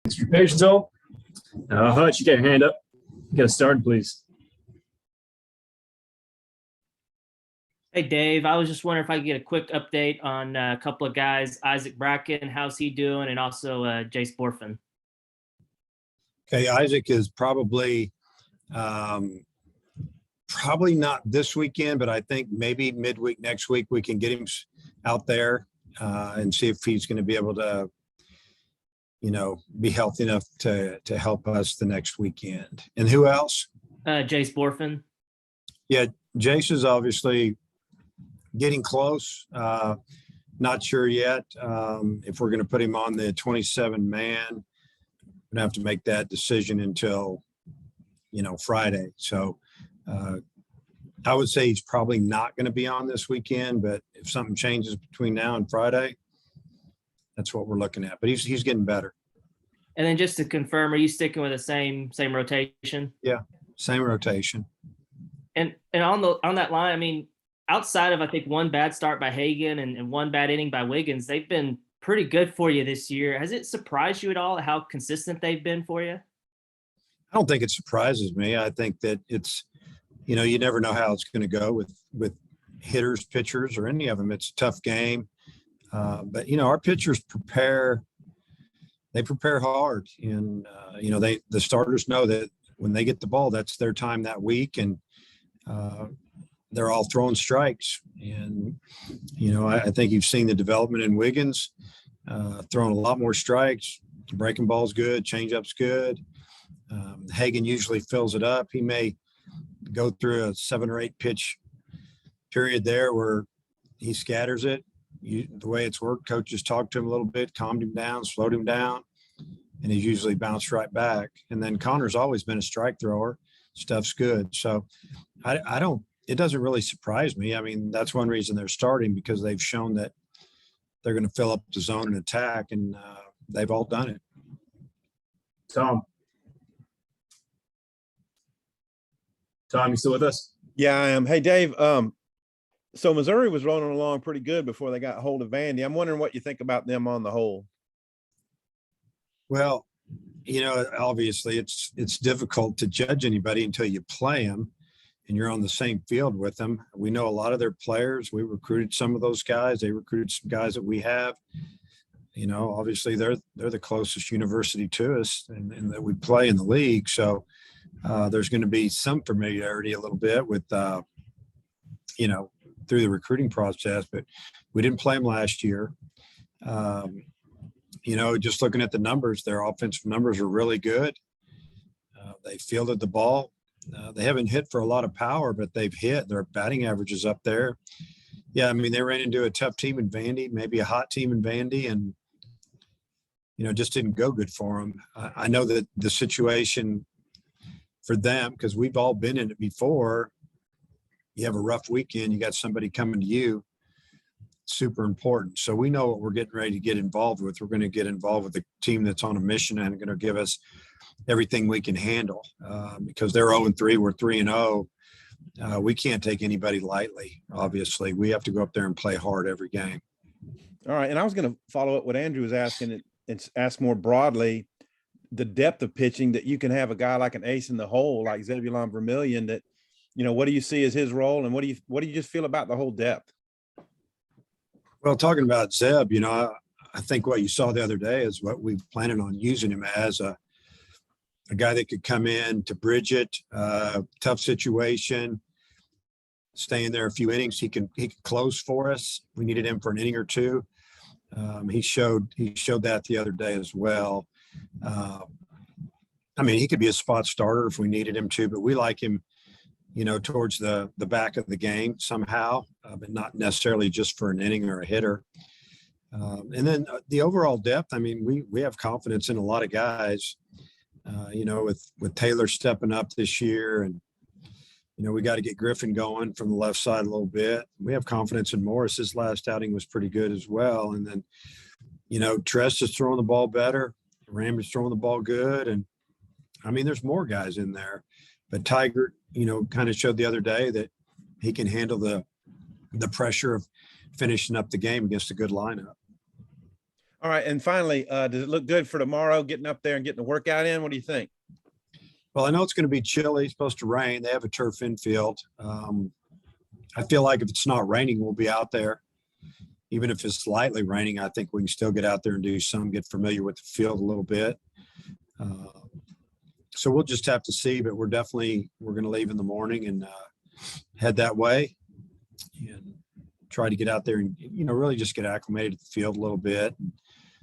Thanks for your patience, all. Hutch, you got your hand up. Get us started, please. Hey, Dave, I was just wondering if I could get a quick update on a couple of guys. Isaac Bracken, how's he doing? And also Jace Borfin. Okay, Isaac is probably not this weekend, but I think maybe midweek next week we can get him out there and see if he's going to be able to, be healthy enough to help us the next weekend. And who else? Jace Borfin. Yeah, Jace is obviously getting close. Not sure yet if we're going to put him on the 27-man. We're going to have to make that decision until, Friday. So I would say he's probably not going to be on this weekend, but if something changes between now and Friday, that's what we're looking at. But he's getting better. And then just to confirm, are you sticking with the same rotation? Yeah, same rotation. And on that line, I mean, outside of I think one bad start by Hagan and one bad inning by Wiggins, they've been pretty good for you this year. Has it surprised you at all how consistent they've been for you? I don't think it surprises me. I think that it's, you never know how it's going to go with hitters, pitchers, or any of them. It's a tough game. But, our pitchers prepare hard. And, the starters know that when they get the ball, that's their time that week. And they're all throwing strikes. And, I think you've seen the development in Wiggins, throwing a lot more strikes. Breaking ball's good. Changeup's good. Hagan usually fills it up. He may go through a 7 or 8 pitch period there where he scatters it. The way it's worked, coaches talked to him a little bit, calmed him down, slowed him down, and he's usually bounced right back. And then Connor's always been a strike thrower. Stuff's good. So it doesn't really surprise me. I mean, that's one reason they're starting, because they've shown that they're going to fill up the zone and attack, and they've all done it. Tom, you still with us? Yeah, I am. Hey, Dave. So Missouri was rolling along pretty good before they got a hold of Vandy. I'm wondering what you think about them on the whole. Well, obviously it's difficult to judge anybody until you play them and you're on the same field with them. We know a lot of their players. We recruited some of those guys. They recruited some guys that we have. Obviously they're the closest university to us and that we play in the league. So there's going to be some familiarity a little bit with, through the recruiting process, but we didn't play them last year. Just looking at the numbers, their offensive numbers are really good. They fielded the ball. They haven't hit for a lot of power, but they've hit. Their batting average is up there. Yeah, I mean, they ran into a tough team in Vandy, maybe a hot team in Vandy, and, just didn't go good for them. I know that the situation for them, because we've all been in it before, you have a rough weekend, you got somebody coming to you, super important. So we know what we're getting ready to get involved with. We're going to get involved with a team that's on a mission and going to give us everything we can handle because they're 0-3, we're 3-0. We can't take anybody lightly. Obviously, we have to go up there and play hard every game. All right. And I was going to follow up what Andrew was asking and ask more broadly the depth of pitching that you can have a guy like an ace in the hole, like Zebulon Vermillion, that, what do you see as his role, and what do you just feel about the whole depth? Well, talking about Zeb, I think what you saw the other day is what we planning on using him as a guy that could come in to bridge it, tough situation, stay in there a few innings. He can close for us. We needed him for an inning or two. He showed that the other day as well. He could be a spot starter if we needed him to, but we like him, towards the back of the game somehow, but not necessarily just for an inning or a hitter. And then the overall depth, we have confidence in a lot of guys, with Taylor stepping up this year, and, we got to get Griffin going from the left side a little bit. We have confidence in Morris. His last outing was pretty good as well. And then, Tress is throwing the ball better. Ram is throwing the ball good. And there's more guys in there, but Tiger, kind of showed the other day that he can handle the pressure of finishing up the game against a good lineup. All right. And finally, does it look good for tomorrow, getting up there and getting the workout in? What do you think? Well, I know it's going to be chilly. It's supposed to rain. They have a turf infield. I feel like if it's not raining, we'll be out there. Even if it's slightly raining, I think we can still get out there and do some, get familiar with the field a little bit. So we'll just have to see, but we're going to leave in the morning and head that way and try to get out there and, really just get acclimated to the field a little bit. And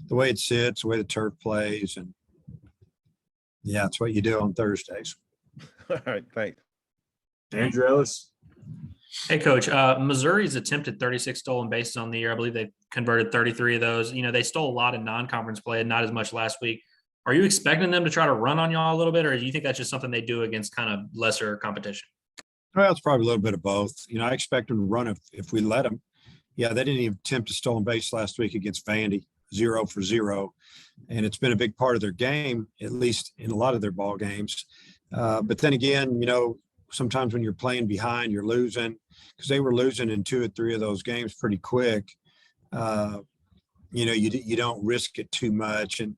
the way it sits, the way the turf plays. And yeah, it's what you do on Thursdays. All right. Thanks. Andrew Ellis. Hey, Coach. Missouri's attempted 36 stolen bases on the year. I believe they converted 33 of those. They stole a lot in non-conference play and not as much last week. Are you expecting them to try to run on y'all a little bit, or do you think that's just something they do against kind of lesser competition? Well, it's probably a little bit of both. I expect them to run if we let them. Yeah, they didn't even attempt a stolen base last week against Vandy, 0 for 0. And it's been a big part of their game, at least in a lot of their ball games. But then again, sometimes when you're playing behind, you're losing, because they were losing in 2 or 3 of those games pretty quick. You don't risk it too much. And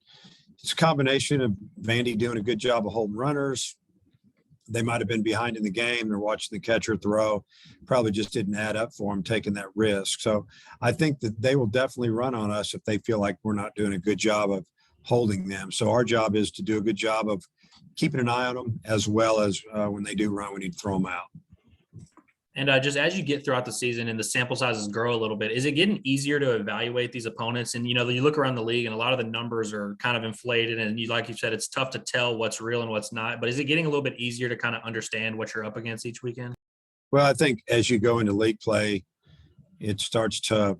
it's a combination of Vandy doing a good job of holding runners. They might have been behind in the game. They're watching the catcher throw. Probably just didn't add up for them taking that risk. So I think that they will definitely run on us if they feel like we're not doing a good job of holding them. So our job is to do a good job of keeping an eye on them, as well as when they do run, we need to throw them out. And just as you get throughout the season and the sample sizes grow a little bit, is it getting easier to evaluate these opponents? And, you look around the league and a lot of the numbers are kind of inflated. And like you said, it's tough to tell what's real and what's not. But is it getting a little bit easier to kind of understand what you're up against each weekend? Well, I think as you go into league play, it starts to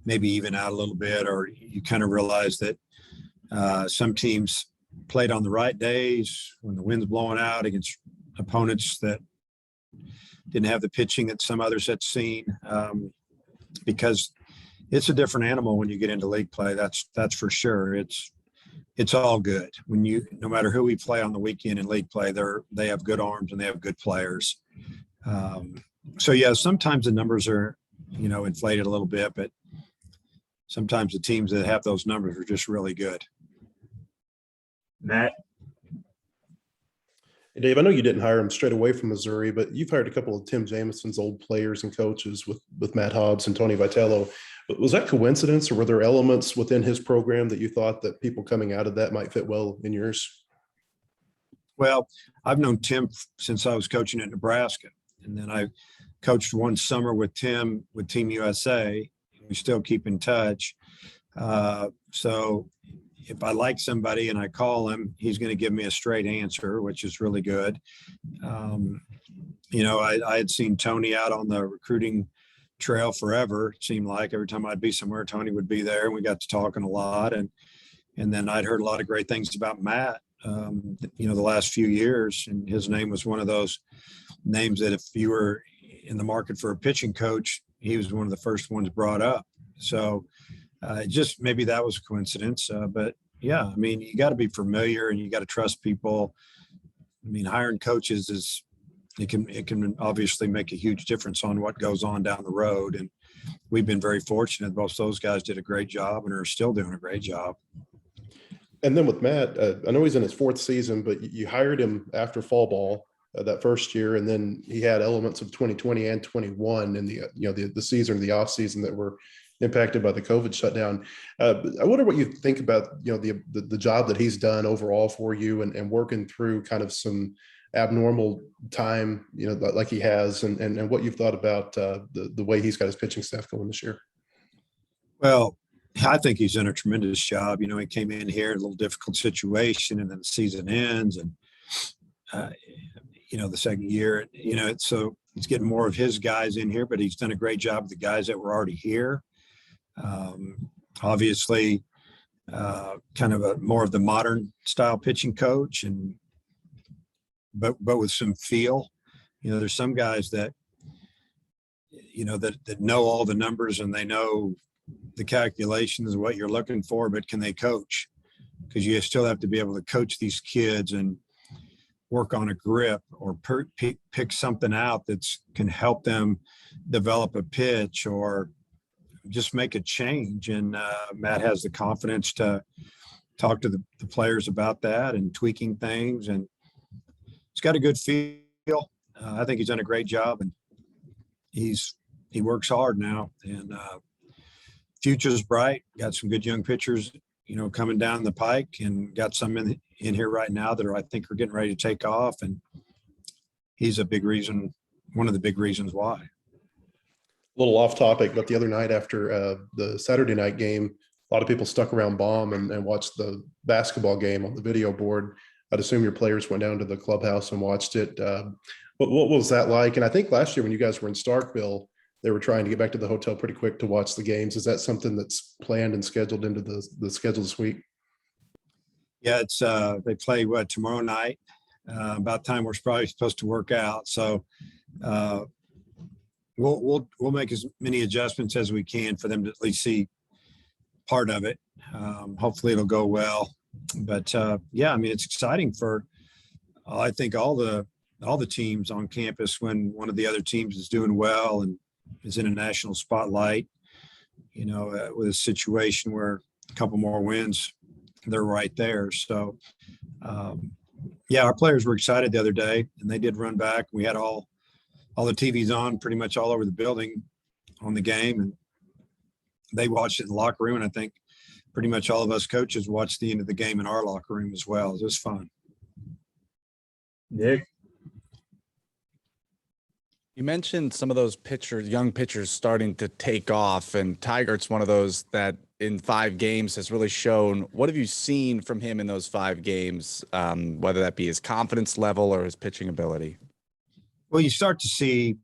maybe even out a little bit, or you kind of realize that some teams played on the right days when the wind's blowing out against opponents that didn't have the pitching that some others had seen, because it's a different animal when you get into league play. That's for sure. It's all good no matter who we play on the weekend in league play, they have good arms and they have good players. So yeah, sometimes the numbers are, inflated a little bit, but sometimes the teams that have those numbers are just really good. Matt. Hey, Dave, I know you didn't hire him straight away from Missouri, but you've hired a couple of Tim Jameson's old players and coaches with Matt Hobbs and Tony Vitello. But was that coincidence, or were there elements within his program that you thought that people coming out of that might fit well in yours? Well, I've known Tim since I was coaching at Nebraska, and then I coached one summer with Tim with Team USA. We still keep in touch. So if I like somebody and I call him, he's going to give me a straight answer, which is really good. I had seen Tony out on the recruiting trail forever. It seemed like every time I'd be somewhere, Tony would be there, and we got to talking a lot. And then I'd heard a lot of great things about Matt, the last few years, and his name was one of those names that if you were in the market for a pitching coach, he was one of the first ones brought up. So just maybe that was a coincidence. But yeah, you got to be familiar and you got to trust people. Hiring coaches it can obviously make a huge difference on what goes on down the road. And we've been very fortunate. Both those guys did a great job and are still doing a great job. And then with Matt, I know he's in his 4th season, but you hired him after fall ball that first year, and then he had elements of 2020 and 21 in the season, the off season, that were impacted by the COVID shutdown. I wonder what you think about the job that he's done overall for you, and working through kind of some abnormal time, like he has, and what you've thought about the way he's got his pitching staff going this year. Well, I think he's done a tremendous job. He came in here in a little difficult situation, and then the season ends, and the second year, so he's getting more of his guys in here, but he's done a great job with the guys that were already here. Obviously, kind of more of the modern style pitching coach, but with some feel. There's some guys that that know all the numbers and they know the calculations of what you're looking for, but can they coach? Because you still have to be able to coach these kids and work on a grip, or pick something out that can help them develop a pitch, or just make a change. And Matt has the confidence to talk to the players about that and tweaking things. And he's got a good feel. I think he's done a great job, and he works hard now. And future's bright. Got some good young pitchers, coming down the pike, and got some in here right now that I think are getting ready to take off. And he's one of the big reasons why. A little off topic, but the other night after the Saturday night game, a lot of people stuck around Baum and watched the basketball game on the video board. I'd assume your players went down to the clubhouse and watched it. What was that like? And I think last year when you guys were in Starkville, they were trying to get back to the hotel pretty quick to watch the games. Is that something that's planned and scheduled into the schedule this week? Yeah, it's they play tomorrow night. About time we're probably supposed to work out. So we'll make as many adjustments as we can for them to at least see part of it. Hopefully it'll go well. But yeah, I mean, it's exciting for I think all the teams on campus when one of the other teams is doing well and is in a national spotlight, with a situation where a couple more wins, they're right there. So yeah, our players were excited the other day, and they did run back. We had all the TVs on pretty much all over the building on the game, and they watched it in the locker room. And I think pretty much all of us coaches watched the end of the game in our locker room as well. It was fun. Nick? You mentioned some of those young pitchers starting to take off, and Tygert's one of those that in 5 games has really shown. What have you seen from him in those 5 games, whether that be his confidence level or his pitching ability? Well, you start to see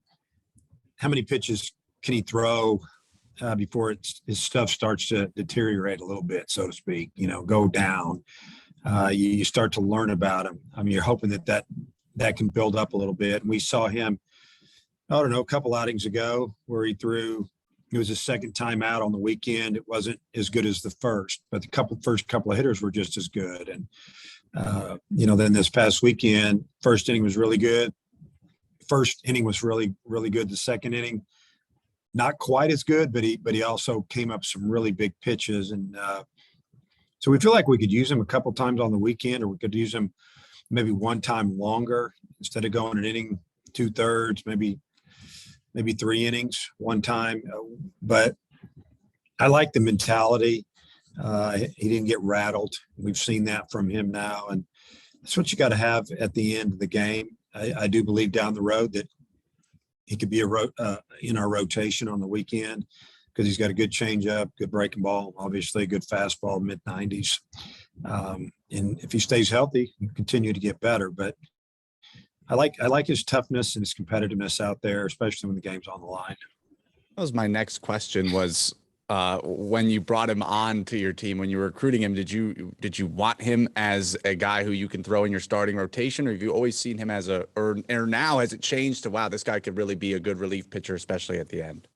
how many pitches can he throw before his stuff starts to deteriorate a little bit, so to speak, go down. You start to learn about him. I mean, you're hoping that can build up a little bit. And we saw him, I don't know, a couple outings ago where it was his second time out on the weekend. It wasn't as good as the first, but the first couple of hitters were just as good. And, then this past weekend, first inning was really good. First inning was really, really good. The second inning, not quite as good, but he also came up some really big pitches. And so we feel like we could use him a couple times on the weekend, or we could use him maybe one time longer instead of going an inning, 2/3, maybe 3 innings one time. But I like the mentality. He didn't get rattled. We've seen that from him now. And that's what you got to have at the end of the game. I do believe down the road that he could be in our rotation on the weekend because he's got a good changeup, good breaking ball, obviously a good fastball, mid-90s. And if he stays healthy, he'll continue to get better. But I like his toughness and his competitiveness out there, especially when the game's on the line. That was my next question was, when you brought him on to your team, when you were recruiting him, did you want him as a guy who you can throw in your starting rotation, or have you always seen him as or now has it changed to, wow, this guy could really be a good relief pitcher, especially at the end?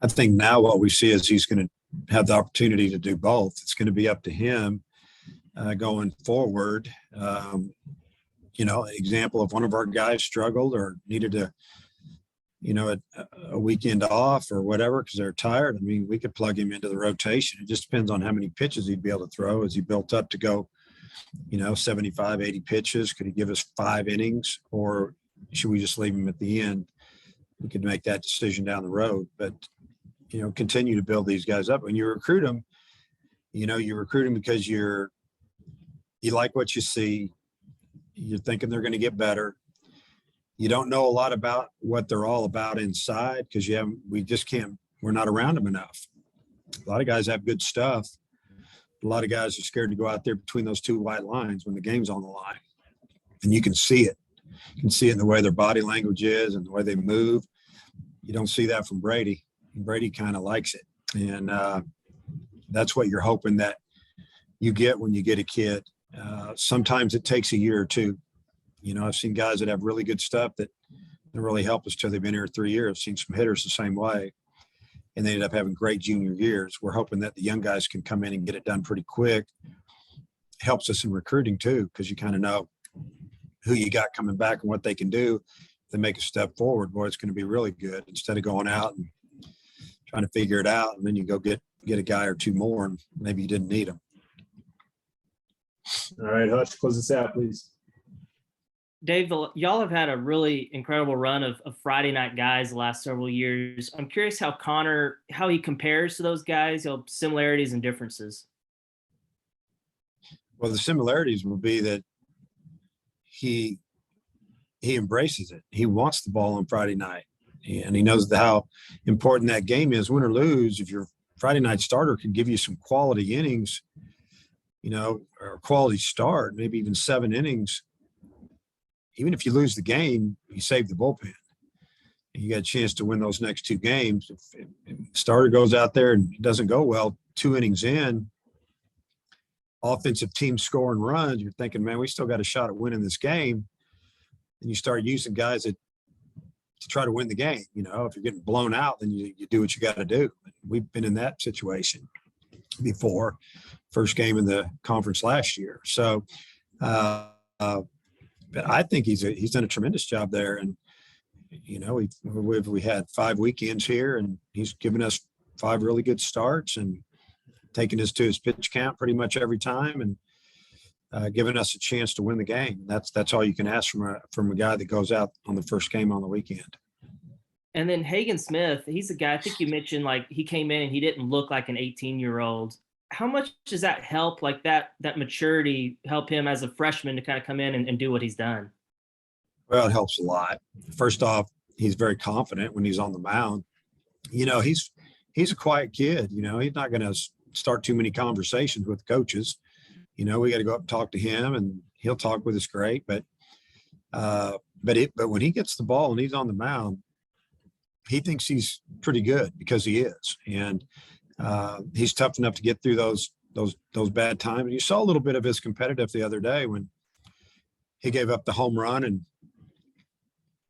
I think now what we see is he's going to have the opportunity to do both. It's going to be up to him going forward. Example of one of our guys struggled or needed to, a weekend off or whatever because they're tired. I mean, we could plug him into the rotation. It just depends on how many pitches he'd be able to throw. Is he built up to go, 75, 80 pitches? Could he give us 5 innings, or should we just leave him at the end? We could make that decision down the road, but, continue to build these guys up. When you recruit them, you recruit them because you like what you see. You're thinking they're going to get better. You don't know a lot about what they're all about inside because we're not around them enough. A lot of guys have good stuff. A lot of guys are scared to go out there between those 2 white lines when the game's on the line. And you can see it. You can see it in the way their body language is and the way they move. You don't see that from Brady. Brady kind of likes it. And that's what you're hoping that you get when you get a kid. Sometimes it takes a year or 2. I've seen guys that have really good stuff that don't really help us till they've been here 3 years. I've seen some hitters the same way, and they ended up having great junior years. We're hoping that the young guys can come in and get it done pretty quick. Helps us in recruiting too, because you kind of know who you got coming back and what they can do. If they make a step forward, boy, it's going to be really good instead of going out and trying to figure it out. And then you go get a guy or two more, and maybe you didn't need them. All right, Hutch, close this out, please. Dave, y'all have had a really incredible run of Friday night guys the last several years. I'm curious how he compares to those guys, similarities and differences. Well, the similarities will be that he embraces it. He wants the ball on Friday night, and he knows how important that game is. Win or lose, if your Friday night starter can give you some quality innings, or quality start, maybe even 7 innings, even if you lose the game, you save the bullpen. And you got a chance to win those next 2 games. If the starter goes out there and it doesn't go well, 2 innings in, offensive team scoring runs, you're thinking, man, we still got a shot at winning this game. And you start using guys to try to win the game. If you're getting blown out, then you do what you got to do. We've been in that situation before, first game in the conference last year. So, but I think he's done a tremendous job there. And, we had 5 weekends here, and he's given us 5 really good starts and taking us to his pitch count pretty much every time, and giving us a chance to win the game. That's all you can ask from a guy that goes out on the first game on the weekend. And then Hayden Smith, he's a guy, I think you mentioned, like, he came in and he didn't look like an 18-year-old. How much does that help, like that maturity help him as a freshman to kind of come in and do what he's done? Well, it helps a lot. First off, he's very confident when he's on the mound. He's a quiet kid. He's not going to start too many conversations with coaches. We got to go up and talk to him, and he'll talk with us great. But when he gets the ball and he's on the mound, he thinks he's pretty good because he is. And he's tough enough to get through those bad times. You saw a little bit of his competitive the other day when he gave up the home run and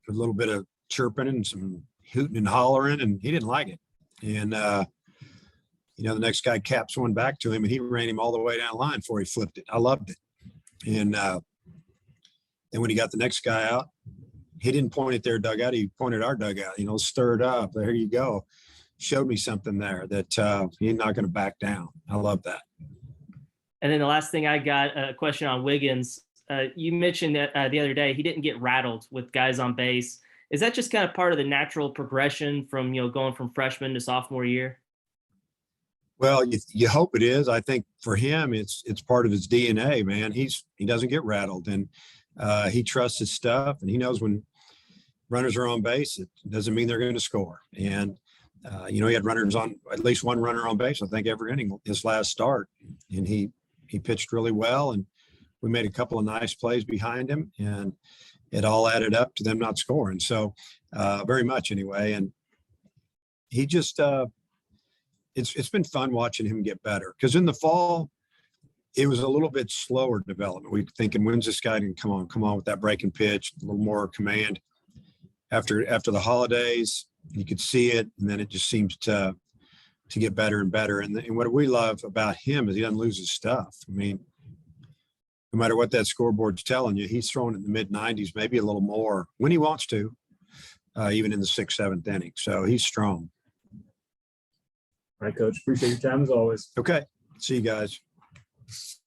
a little bit of chirping and some hooting and hollering, and he didn't like it. And, the next guy caps one back to him, and he ran him all the way down the line before he flipped it. I loved it. And then when he got the next guy out, he didn't point at their dugout. He pointed our dugout, stir it up. There you go. Showed me something there that he's not going to back down. I love that. And then the last thing I got, a question on Wiggins. You mentioned that the other day he didn't get rattled with guys on base. Is that just kind of part of the natural progression from, going from freshman to sophomore year? Well, you hope it is. I think for him, it's part of his DNA, man. He doesn't get rattled, and he trusts his stuff, and he knows when runners are on base, it doesn't mean they're going to score. And he had runners on, at least one runner on base, I think, every inning his last start, and he pitched really well, and we made a couple of nice plays behind him, and it all added up to them not scoring. So very much anyway. And he just it's been fun watching him get better, because in the fall it was a little bit slower development. We thinking, when's this guy going to come on with that breaking pitch, a little more command. After the holidays, you could see it, and then it just seems to get better and better. And what we love about him is he doesn't lose his stuff. I mean, no matter what that scoreboard's telling you, he's throwing in the mid-90s, maybe a little more when he wants to, even in the 6th, 7th inning. So he's strong. All right, Coach. Appreciate your time as always. Okay. See you guys.